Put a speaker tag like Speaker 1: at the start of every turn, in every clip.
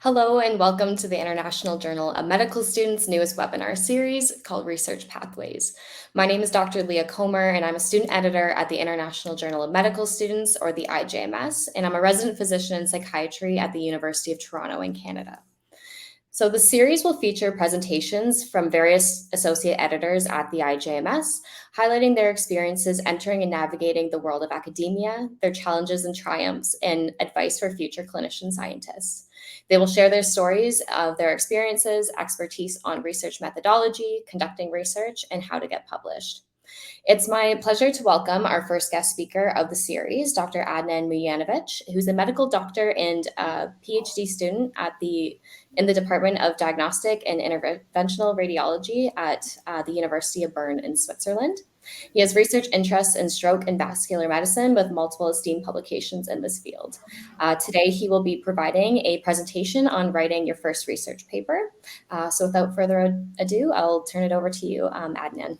Speaker 1: Hello and welcome to the International Journal of Medical Students' newest webinar series called Research Pathways. My name is Dr. Leah Komer and I'm a student editor at the International Journal of Medical Students, or the IJMS, and I'm a resident physician in psychiatry at the University of Toronto in Canada. So the series will feature presentations from various associate editors at the IJMS, highlighting their experiences entering and navigating the world of academia, their challenges and triumphs, and advice for future clinician scientists. They will share their stories of their experiences, expertise on research methodology, conducting research, and how to get published. It's my pleasure to welcome our first guest speaker of the series, Dr. Adnan Mujanovic, who's a medical doctor and a PhD student in the Department of Diagnostic and Interventional Radiology at the University of Bern in Switzerland. He has research interests in stroke and vascular medicine with multiple esteemed publications in this field. Today, he will be providing a presentation on writing your first research paper. So without further ado, I'll turn it over to you, Adnan.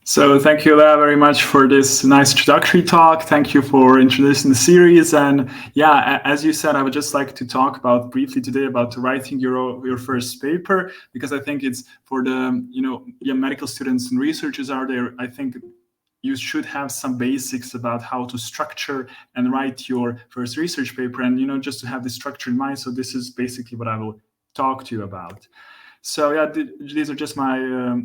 Speaker 2: So thank you, Leah, very much for this nice introductory talk. Thank you for introducing the series. And yeah, as you said, I would just like to talk briefly today about writing your first paper, because I think it's for the medical students and researchers out there. I think you should have some basics about how to structure and write your first research paper, and just to have this structure in mind. So this is basically what I will talk to you about. So yeah, these are just my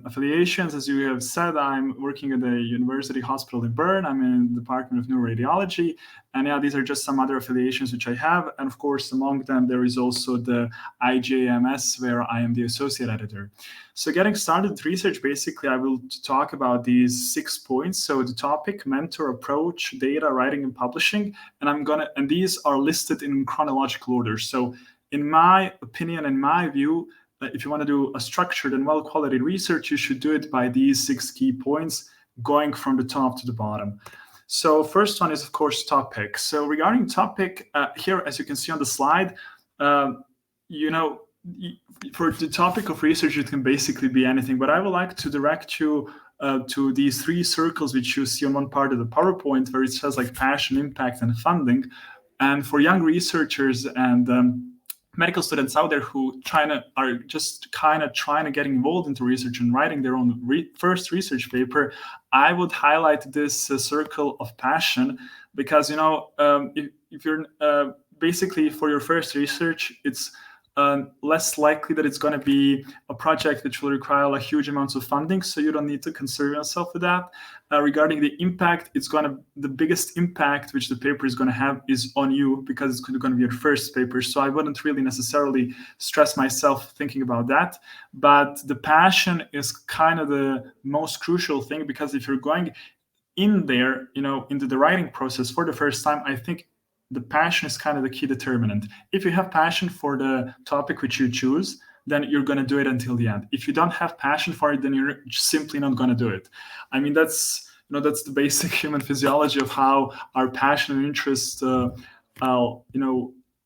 Speaker 2: affiliations. As you have said, I'm working at the University Hospital in Bern. I'm in the Department of Neuroradiology. And yeah, these are just some other affiliations which I have. And of course, among them, there is also the IJMS, where I am the associate editor. So getting started with research, basically, I will talk about these 6 points. So the topic, mentor, approach, data, writing, and publishing. And these are listed in chronological order. So in my opinion, in my view, if you want to do a structured and well-quality research, you should do it by these 6 key points, going from the top to the bottom. So first one is, of course, topic. So regarding topic, here, as you can see on the slide, for the topic of research, it can basically be anything. But I would like to direct you to these 3 circles, which you see on one part of the PowerPoint, where it says like passion, impact, and funding. And for young researchers and medical students out there who are just trying to get involved into research and writing their own first research paper, I would highlight this circle of passion, because if you're basically for your first research, it's less likely that it's going to be a project which will require like huge amounts of funding, so you don't need to concern yourself with that. Regarding the impact, the biggest impact which the paper is going to have is on you, because it's going to be your first paper. So I wouldn't really necessarily stress myself thinking about that. But the passion is kind of the most crucial thing, because if you're going in there, into the writing process for the first time, I think the passion is kind of the key determinant. If you have passion for the topic which you choose, then you're going to do it until the end. If you don't have passion for it, then you're simply not going to do it. I mean, that's the basic human physiology of how our passion and interest,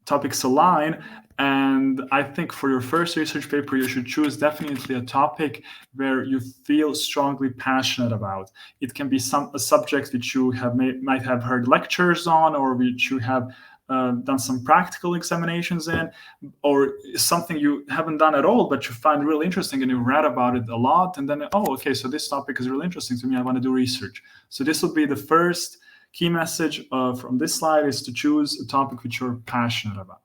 Speaker 2: topics align. And I think for your first research paper, you should choose definitely a topic where you feel strongly passionate about. It can be a subject which you might have heard lectures on, or which you have done some practical examinations in, or something you haven't done at all, but you find really interesting and you read about it a lot. And then, okay, so this topic is really interesting to me. I want to do research. So this would be the first key message from this slide, is to choose a topic which you're passionate about.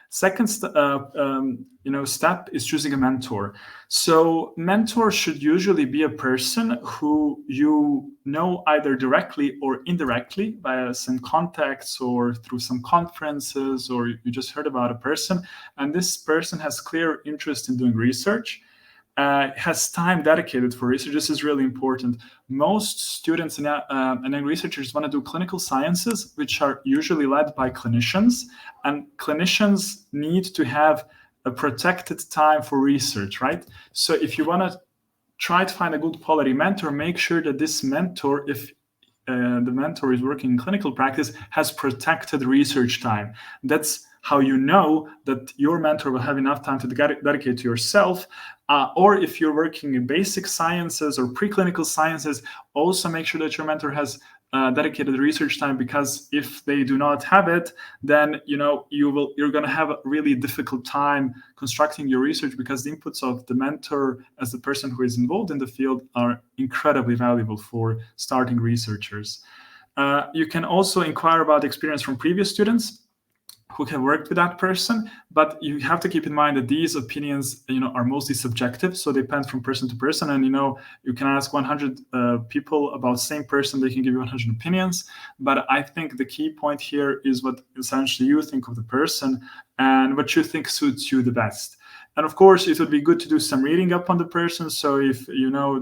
Speaker 2: Second step is choosing a mentor. So mentor should usually be a person who you know either directly or indirectly via some contacts or through some conferences, or you just heard about a person, and this person has clear interest in doing research, has time dedicated for research. This is really important. Most students and researchers want to do clinical sciences, which are usually led by clinicians, and clinicians need to have a protected time for research, right? So if you want to try to find a good quality mentor, make sure that this mentor, if the mentor is working in clinical practice, has protected research time. That's how you know that your mentor will have enough time to dedicate to yourself. Or if you're working in basic sciences or preclinical sciences, also make sure that your mentor has dedicated research time, because if they do not have it, then you're going to have a really difficult time constructing your research, because the inputs of the mentor as the person who is involved in the field are incredibly valuable for starting researchers. You can also inquire about experience from previous students who have worked with that person, but you have to keep in mind that these opinions, are mostly subjective, so they depend from person to person. And you can ask 100 people about same person, they can give you 100 opinions. But I think the key point here is what essentially you think of the person and what you think suits you the best. And of course, it would be good to do some reading up on the person. So if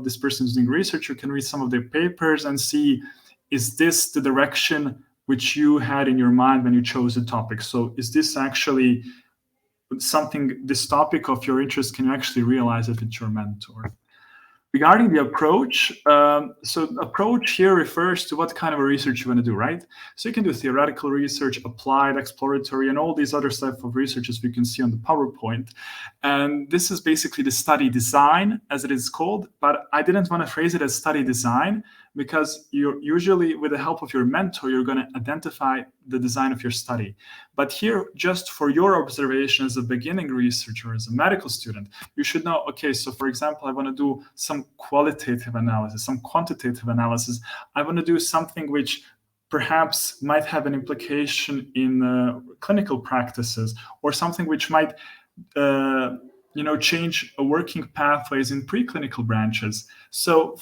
Speaker 2: this person is doing research, you can read some of their papers and see, is this the direction which you had in your mind when you chose the topic? So is this actually something, this topic of your interest, can you actually realize it with your mentor? Regarding the approach, so approach here refers to what kind of a research you want to do, right? So you can do theoretical research, applied, exploratory, and all these other types of researches we can see on the PowerPoint. And this is basically the study design, as it is called, but I didn't want to phrase it as study design, because you're usually, with the help of your mentor, you're going to identify the design of your study. But here, just for your observation as a beginning researcher, as a medical student, you should know, okay, so for example, I want to do some qualitative analysis, some quantitative analysis. I want to do something which perhaps might have an implication in clinical practices, or something which might change working pathways in preclinical branches. So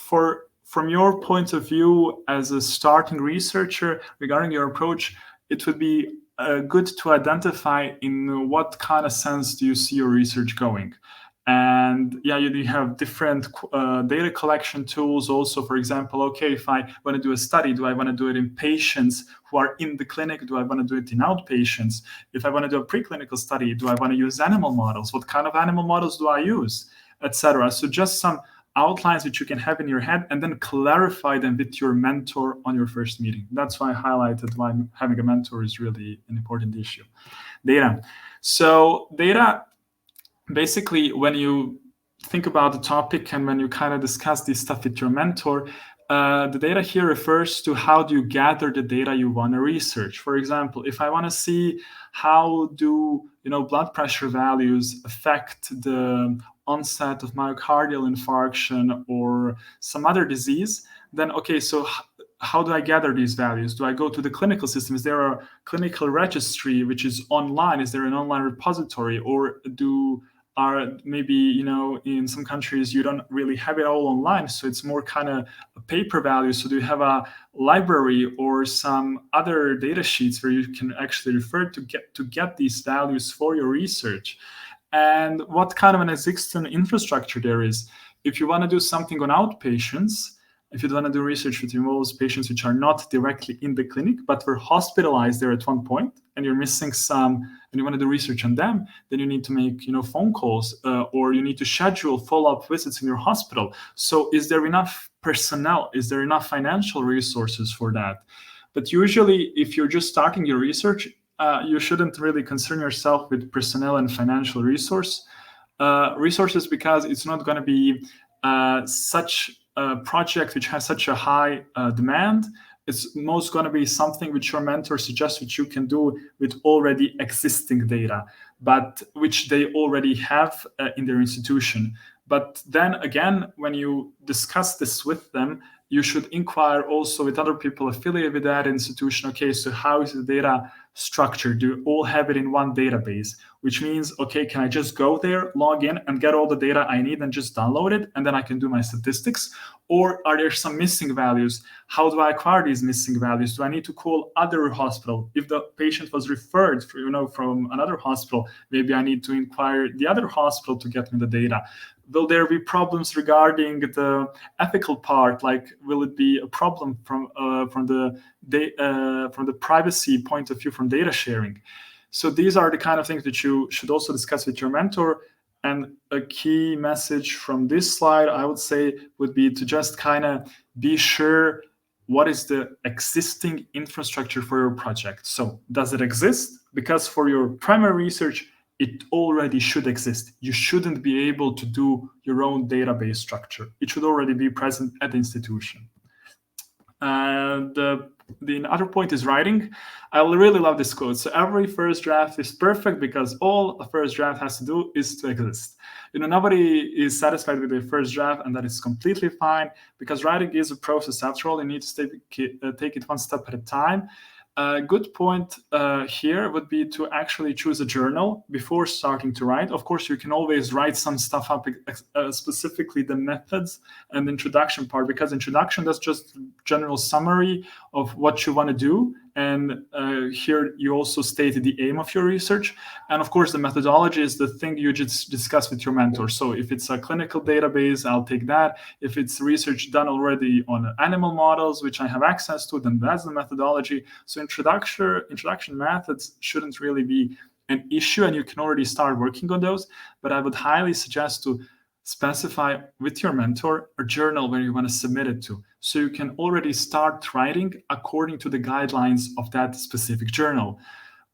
Speaker 2: from your point of view as a starting researcher, regarding your approach, it would be good to identify in what kind of sense do you see your research going. And you have different data collection tools also. For example, okay, if I want to do a study, do I want to do it in patients who are in the clinic? Do I want to do it in outpatients? If I want to do a preclinical study, do I want to use animal models? What kind of animal models do I use, etc.? So just some outlines which you can have in your head, and then clarify them with your mentor on your first meeting. That's why I highlighted why having a mentor is really an important issue. Data. So data, basically, when you think about the topic and when you kind of discuss this stuff with your mentor, the data here refers to how do you gather the data you want to research. For example, if I want to see how do blood pressure values affect the onset of myocardial infarction or some other disease, then okay, so how do I gather these values? Do I go to the clinical system? Is there a clinical registry which is online? Is there an online repository? Or maybe in some countries you don't really have it all online, so it's more kind of a paper value. So do you have a library or some other data sheets where you can actually refer to get these values for your research? And what kind of an existing infrastructure there is? If you want to do something on outpatients, if you want to do research that involves patients which are not directly in the clinic but were hospitalized there at one point, and you're missing some, and you want to do research on them, then you need to make phone calls, or you need to schedule follow-up visits in your hospital. So is there enough personnel? Is there enough financial resources for that? But usually, if you're just starting your research, you shouldn't really concern yourself with personnel and financial resources, because it's not going to be such a project which has such a high demand. It's most going to be something which your mentor suggests which you can do with already existing data, but which they already have in their institution. But then again, when you discuss this with them, you should inquire also with other people affiliated with that institution. Okay, so how is the data structured? Do you all have it in one database? Which means, okay, can I just go there, log in, and get all the data I need and just download it, and then I can do my statistics? Or are there some missing values? How do I acquire these missing values? Do I need to call other hospital? If the patient was referred from another hospital, maybe I need to inquire the other hospital to get me the data. Will there be problems regarding the ethical part? Like, will it be a problem from the privacy point of view, from data sharing? So these are the kind of things that you should also discuss with your mentor. And a key message from this slide, I would say, would be to just kind of be sure what is the existing infrastructure for your project. So does it exist? Because for your primary research, it already should exist. You shouldn't be able to do your own database structure. It should already be present at the institution. And the other point is writing. I really love this quote. So every first draft is perfect because all a first draft has to do is to exist. Nobody is satisfied with their first draft, and that is completely fine because writing is a process. After all, you need to take it one step at a time. A good point here would be to actually choose a journal before starting to write. Of course, you can always write some stuff up, specifically the methods and the introduction part, because introduction, that's just general summary of what you want to do. And here you also stated the aim of your research. And of course, the methodology is the thing you just discuss with your mentor. So if it's a clinical database, I'll take that. If it's research done already on animal models, which I have access to, then that's the methodology. So introduction methods shouldn't really be an issue, and you can already start working on those. But I would highly suggest to specify with your mentor a journal where you want to submit it to, so you can already start writing according to the guidelines of that specific journal.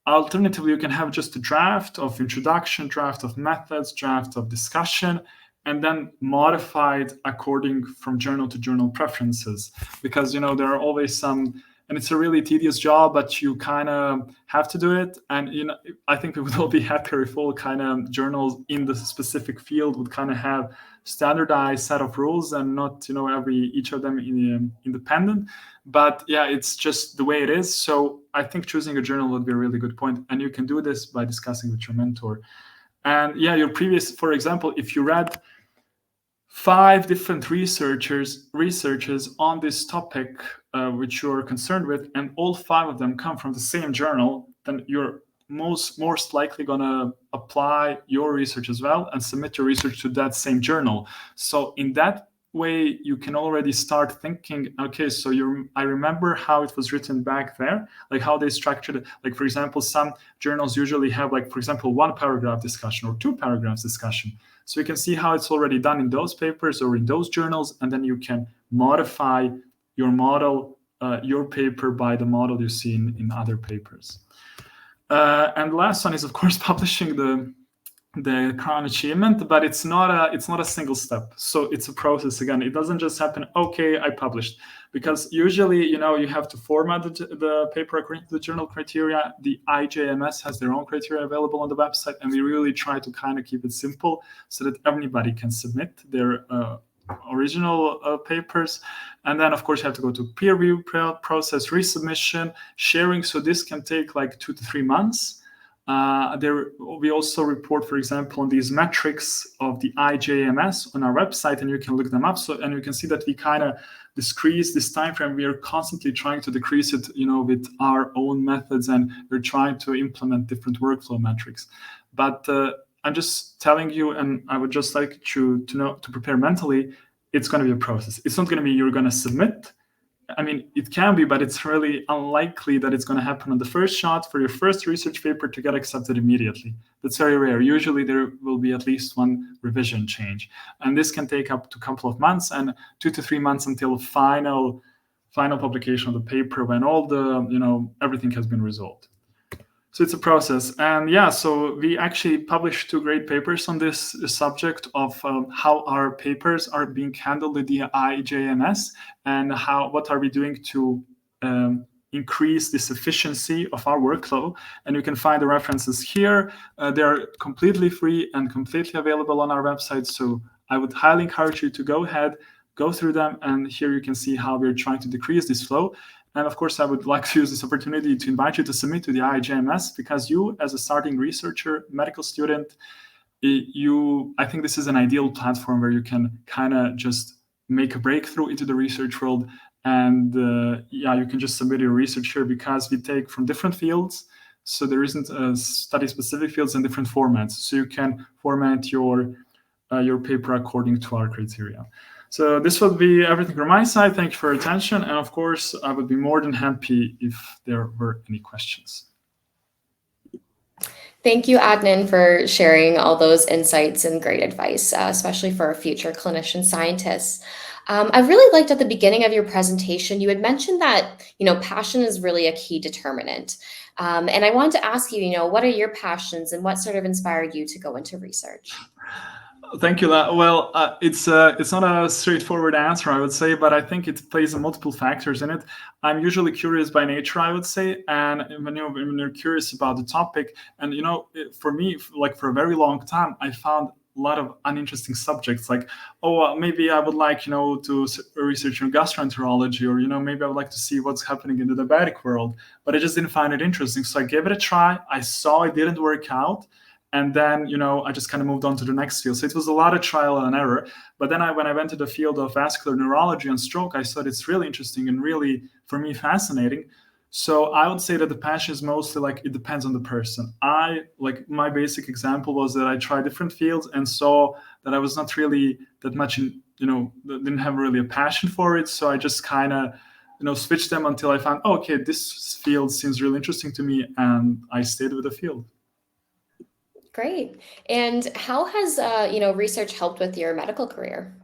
Speaker 2: Alternatively, you can have just a draft of introduction, draft of methods, draft of discussion, and then modified according from journal to journal preferences, because there are always some, and it's a really tedious job, but you kind of have to do it. And I think we would all be happier if all kind of journals in the specific field would kind of have standardized set of rules and not each of them independent. But yeah, it's just the way it is. So I think choosing a journal would be a really good point, and you can do this by discussing with your mentor. And yeah, your previous, for example, if you read 5 different researches on this topic which you're concerned with, and all 5 of them come from the same journal, then you're most likely going to apply your research as well and submit your research to that same journal. So in that way, you can already start thinking, okay, so I remember how it was written back there, like how they structured it. Like, for example, some journals usually have, like, for example, 1 paragraph discussion or 2 paragraphs discussion. So you can see how it's already done in those papers or in those journals, and then you can modify your model, your paper by the model you see in other papers. And the last one is, of course, publishing the crown achievement, but it's not a single step. So it's a process. Again, it doesn't just happen, okay, I published, because usually you have to format the paper according to the journal criteria. The IJMS has their own criteria available on the website, and we really try to kind of keep it simple so that everybody can submit their original papers. And then, of course, you have to go to peer review process, resubmission, sharing. So this can take like 2 to 3 months. We also report, for example, on these metrics of the IJMS on our website, and you can look them up. And you can see that we kind of decrease this time frame. We are constantly trying to decrease it, with our own methods, and we're trying to implement different workflow metrics. But I'm just telling you, and I would just like you to prepare mentally, it's going to be a process. It's not going to be you're going to submit. I mean, it can be, but it's really unlikely that it's going to happen on the first shot for your first research paper to get accepted immediately. That's very rare. Usually there will be at least 1 revision change. And this can take up to a couple of months, and 2 to 3 months until final publication of the paper, when all the, everything has been resolved. So it's a process. And yeah, so we actually published 2 great papers on this subject of how our papers are being handled with the IJMS, and what are we doing to increase this efficiency of our workflow. And you can find the references here. They're completely free and completely available on our website. So I would highly encourage you to go ahead, go through them, and here you can see how we're trying to decrease this flow. And of course, I would like to use this opportunity to invite you to submit to the IJMS, because you, as a starting researcher, medical student, I think this is an ideal platform where you can kind of just make a breakthrough into the research world. And you can just submit your research here, because we take from different fields. So there isn't study-specific fields in different formats. So you can format your paper according to our criteria. So this will be everything from my side. Thank you for your attention. And of course, I would be more than happy if there were any questions.
Speaker 1: Thank you, Adnan, for sharing all those insights and great advice, especially for future clinician scientists. I really liked at the beginning of your presentation, you had mentioned that, passion is really a key determinant. And I wanted to ask you, what are your passions and what sort of inspired you to go into research?
Speaker 2: Thank you. Well, it's not a straightforward answer, I would say, but I think it plays multiple factors in it. I'm usually curious by nature, I would say, and when you're curious about the topic, and for me, like for a very long time, I found a lot of uninteresting subjects, like, oh, maybe I would like, to research in gastroenterology, or maybe I would like to see what's happening in the diabetic world, but I just didn't find it interesting. So I gave it a try. I saw it didn't work out, and then I just kind of moved on to the next field. So it was a lot of trial and error. But then when I went to the field of vascular neurology and stroke, I thought it's really interesting and really, for me, fascinating. So I would say that the passion is mostly like it depends on the person. I like my basic example was that I tried different fields and saw that I was not really that much in, didn't have really a passion for it. So I just kind of switched them until I found, oh, okay, this field seems really interesting to me, and I stayed with the field.
Speaker 1: Great. And how has research helped with your medical career?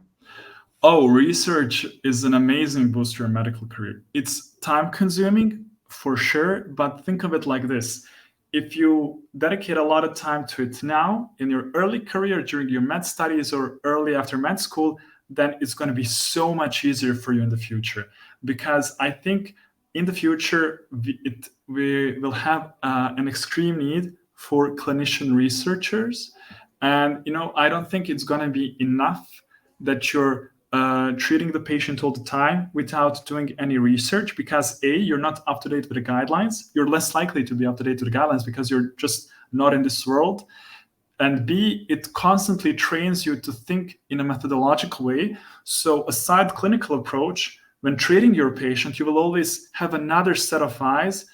Speaker 2: Oh, research is an amazing boost to your medical career. It's time consuming for sure, but think of it like this. If you dedicate a lot of time to it now in your early career during your med studies or early after med school, then it's going to be so much easier for you in the future. Because I think in the future, we will have an extreme need for clinician researchers. And, I don't think it's going to be enough that you're treating the patient all the time without doing any research, because A, you're not up to date with the guidelines. You're less likely to be up to date with the guidelines because you're just not in this world. And B, it constantly trains you to think in a methodological way. So aside clinical approach, when treating your patient, you will always have another set of eyes.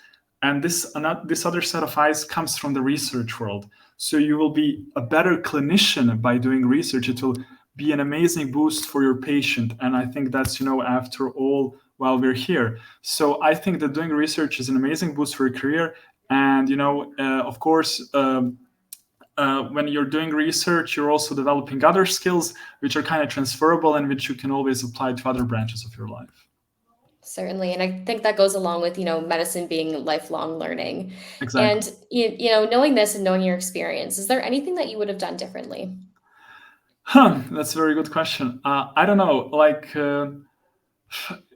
Speaker 2: And this other set of eyes comes from the research world. So you will be a better clinician by doing research. It will be an amazing boost for your patient. And I think that's, after all, while we're here. So I think that doing research is an amazing boost for your career. And, of course, when you're doing research, you're also developing other skills which are kind of transferable and which you can always apply to other branches of your life.
Speaker 1: Certainly. And I think that goes along with, medicine being lifelong learning.
Speaker 2: Exactly.
Speaker 1: And, knowing this and knowing your experience, is there anything that you would have done differently?
Speaker 2: That's a very good question. I don't know. Like,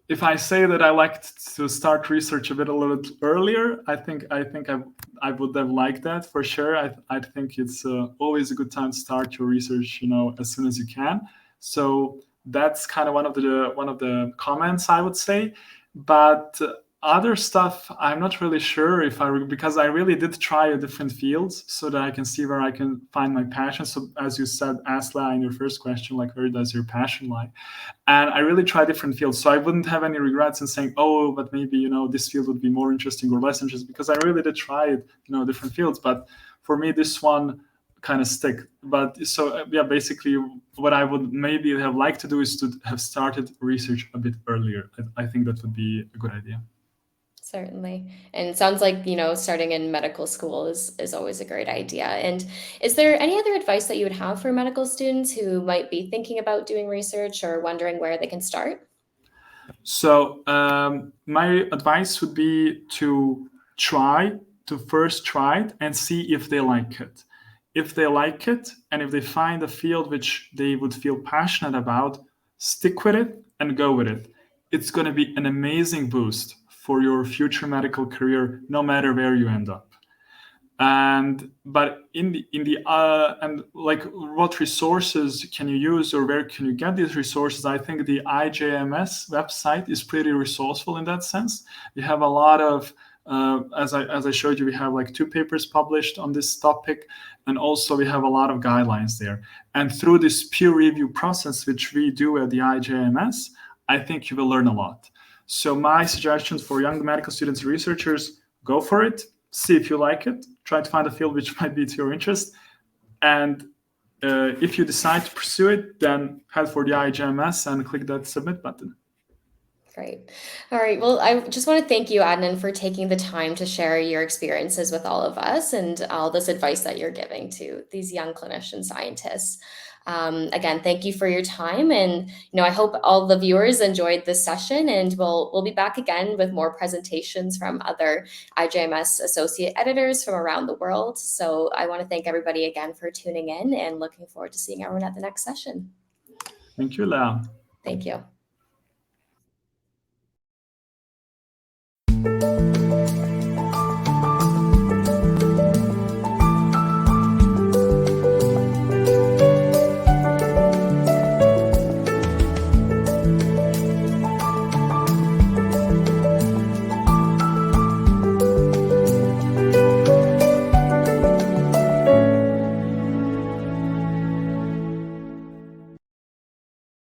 Speaker 2: if I say that I liked to start research a little bit earlier, I would have liked that for sure. I think it's always a good time to start your research, as soon as you can. So that's kind of one of the comments I would say. But other stuff, I'm not really sure if because I really did try different fields so that I can see where I can find my passion. So as you said, Asla, in your first question, like, where does your passion lie? And I really try different fields. So I wouldn't have any regrets in saying, oh, but maybe, this field would be more interesting or less interesting, because I really did try it, different fields. But for me, this one kind of stick. But so, yeah, basically what I would maybe have liked to do is to have started research a bit earlier. I think that would be a good idea.
Speaker 1: Certainly. And it sounds like, starting in medical school is always a great idea. And is there any other advice that you would have for medical students who might be thinking about doing research or wondering where they can start?
Speaker 2: So my advice would be to first try it and see if they like it. If they like it, and if they find a field which they would feel passionate about, stick with it and go with it. It's going to be an amazing boost for your future medical career, no matter where you end up. But in the and like, what resources can you use or where can you get these resources? I think the IJMS website is pretty resourceful in that sense. We have a lot of as I showed you, we have like 2 papers published on this topic, and also we have a lot of guidelines there. And through this peer review process, which we do at the IJMS, I think you will learn a lot. So my suggestions for young medical students and researchers: go for it, see if you like it, try to find a field which might be to your interest, and if you decide to pursue it, then head for the IJMS and click that submit button.
Speaker 1: Great. All right. Well, I just want to thank you, Adnan, for taking the time to share your experiences with all of us and all this advice that you're giving to these young clinician scientists. Again, thank you for your time, and I hope all the viewers enjoyed this session, and we'll be back again with more presentations from other IJMS associate editors from around the world. So I want to thank everybody again for tuning in, and looking forward to seeing everyone at the next session.
Speaker 2: Thank you, Leah.
Speaker 1: Thank you.